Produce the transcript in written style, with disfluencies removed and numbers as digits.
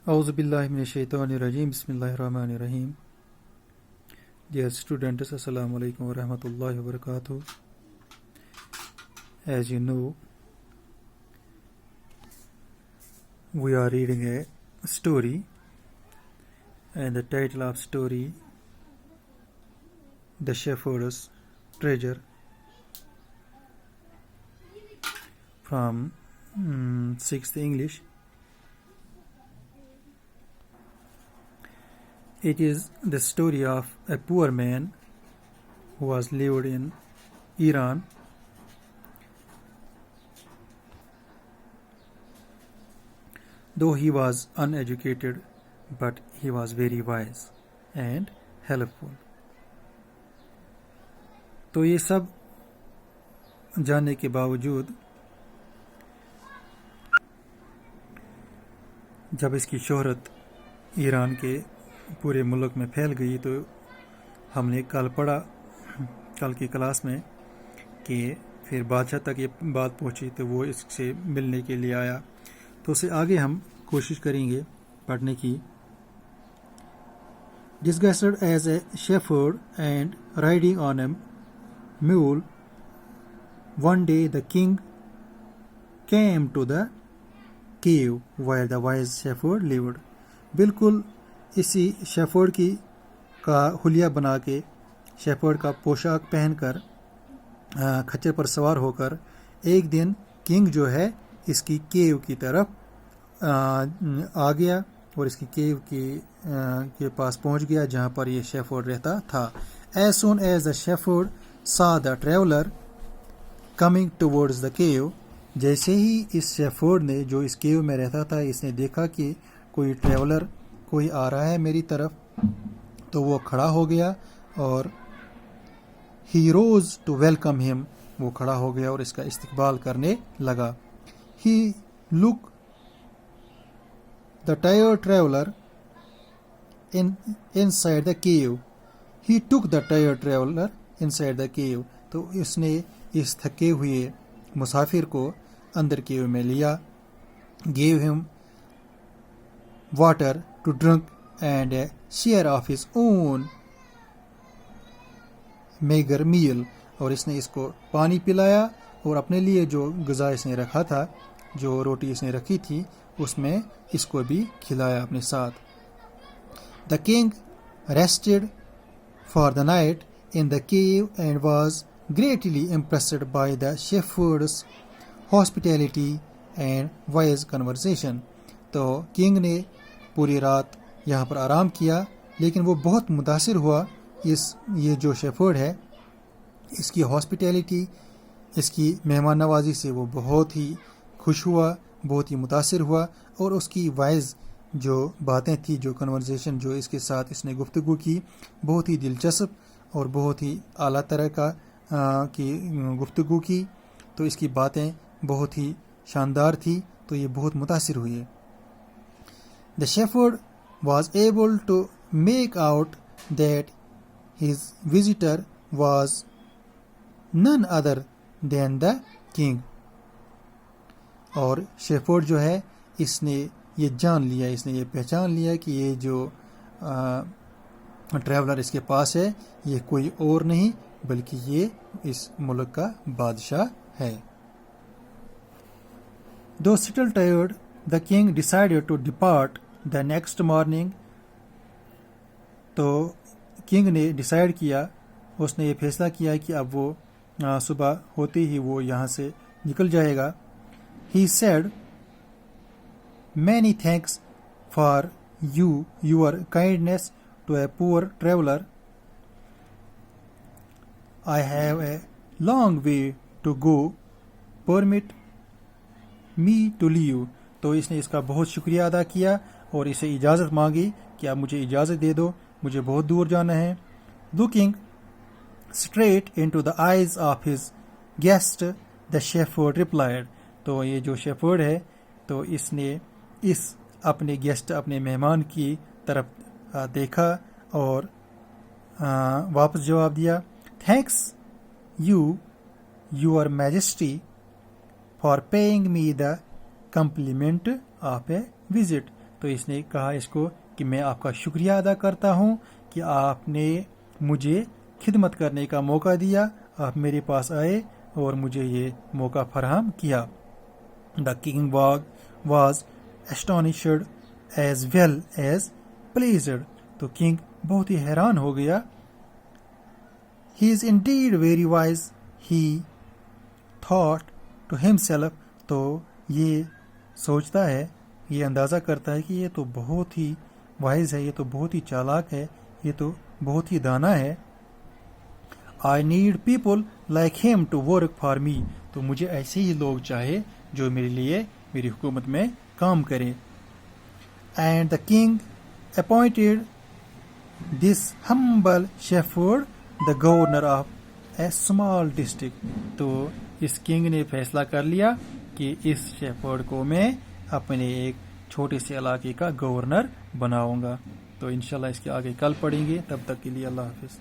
Auzu billahi minesh-shaytanir-rajim. Bismillahir-rahmanir-rahim. Dear students, assalamu alaikum wa rahmatullahi wa barakatuh. As you know, we are reading a story, and the title of story, The Shepherd's Treasure, from 6th English. It is the story of a poor man who was lived in Iran. Though he was uneducated, but he was very wise and helpful. تو یہ سب جاننے کے باوجود جب اس کی شہرت ایران کے پورے ملک میں پھیل گئی تو ہم نے کل پڑھا کل کی کلاس میں کہ پھر بادشاہ تک یہ بات پہنچی تو وہ اس سے ملنے کے لیے آیا. تو اسے آگے ہم کوشش کریں گے پڑھنے کی. Disguised as a shepherd and riding on a mule, one day the king came to the cave where the wise shepherd lived. بالکل اسی شیفرڈ کا حلیہ بنا کے، شیفرڈ کا پوشاک پہن کر، کھچر پر سوار ہو کر ایک دن کنگ جو ہے اس کی کیو کی طرف آ گیا اور اس کی کیو کے پاس پہنچ گیا جہاں پر یہ شیفرڈ رہتا تھا. As soon as the shepherd saw the traveler coming towards the cave, جیسے ہی اس شیفرڈ نے جو اس کیو میں رہتا تھا اس نے دیکھا کہ کوئی ٹریولر کوئی آ رہا ہے میری طرف، تو وہ کھڑا ہو گیا اور he rose to welcome him، وہ کھڑا ہو گیا اور اس کا استقبال کرنے لگا. He looked the tired traveler inside the cave. He took the tired traveler inside the cave. تو اس نے اس تھکے ہوئے مسافر کو اندر کیو میں لیا. Gave him water to drink and a share of his own meager meal. اور اس نے اس کو پانی پلایا اور اپنے لیے جو غذا اس نے رکھا تھا، جو روٹی اس نے رکھی تھی، اس میں اس کو بھی کھلایا اپنے ساتھ. The king rested for the night in the cave and was greatly impressed by the shepherd's hospitality and wise conversation. تو کنگ نے پوری رات یہاں پر آرام کیا، لیکن وہ بہت متاثر ہوا یہ جو شیفرڈ ہے اس کی ہاسپٹیلٹی، اس کی مہمان نوازی سے وہ بہت ہی خوش ہوا، بہت ہی متاثر ہوا، اور اس کی وائز جو باتیں تھیں، جو کنورزیشن جو اس کے ساتھ اس نے گفتگو کی، بہت ہی دلچسپ اور بہت ہی اعلیٰ طرح کی گفتگو کی. تو اس کی باتیں بہت ہی شاندار تھی، تو یہ بہت متاثر ہوئی. The shepherd was able to make out that his visitor was none other than the king. اور شیفرڈ جو ہے اس نے یہ جان لیا، اس نے یہ پہچان لیا کہ یہ جو ٹریولر اس کے پاس ہے یہ کوئی اور نہیں بلکہ یہ اس ملک کا بادشاہ ہے. Though still tired, the king decided to depart the next morning. تو کنگ نے ڈیسائیڈ کیا، اس نے یہ فیصلہ کیا کہ اب وہ صبح ہوتے ہی وہ یہاں سے نکل جائے گا. He said, "Many thanks for your kindness to a poor traveler. I have a long way to go. Permit me to leave." تو اس نے اس کا بہت شکریہ ادا کیا اور اسے اجازت مانگی کہ آپ مجھے اجازت دے دو، مجھے بہت دور جانا ہے. Looking straight into the eyes of his guest, the shepherd replied. تو یہ جو شیفرڈ ہے تو اس نے اس اپنے گیسٹ، اپنے مہمان کی طرف دیکھا اور واپس جواب دیا. Thanks you, your majesty, for paying me the compliment of a visit. تو اس نے کہا اس کو کہ میں آپ کا شکریہ ادا کرتا ہوں کہ آپ نے مجھے خدمت کرنے کا موقع دیا، آپ میرے پاس آئے اور مجھے یہ موقع فراہم کیا. The king was astonished as well as pleased. تو کنگ بہت ہی حیران ہو گیا. He is indeed very wise, he thought to himself. تو یہ سوچتا ہے، یہ اندازہ کرتا ہے کہ یہ تو بہت ہی وائز ہے، یہ تو بہت ہی چالاک ہے، یہ تو بہت ہی دانا ہے. I need people like him to work for me. تو مجھے ایسے ہی لوگ چاہے جو میرے لیے میری حکومت میں کام کرے. And the king appointed this humble shepherd the governor of a small district. تو اس کنگ نے فیصلہ کر لیا کہ اس شیفرڈ کو میں اپنے ایک چھوٹے سے علاقے کا گورنر بناؤں گا. تو انشاءاللہ اس کے آگے کل پڑھیں گے. تب تک کے لیے اللہ حافظ.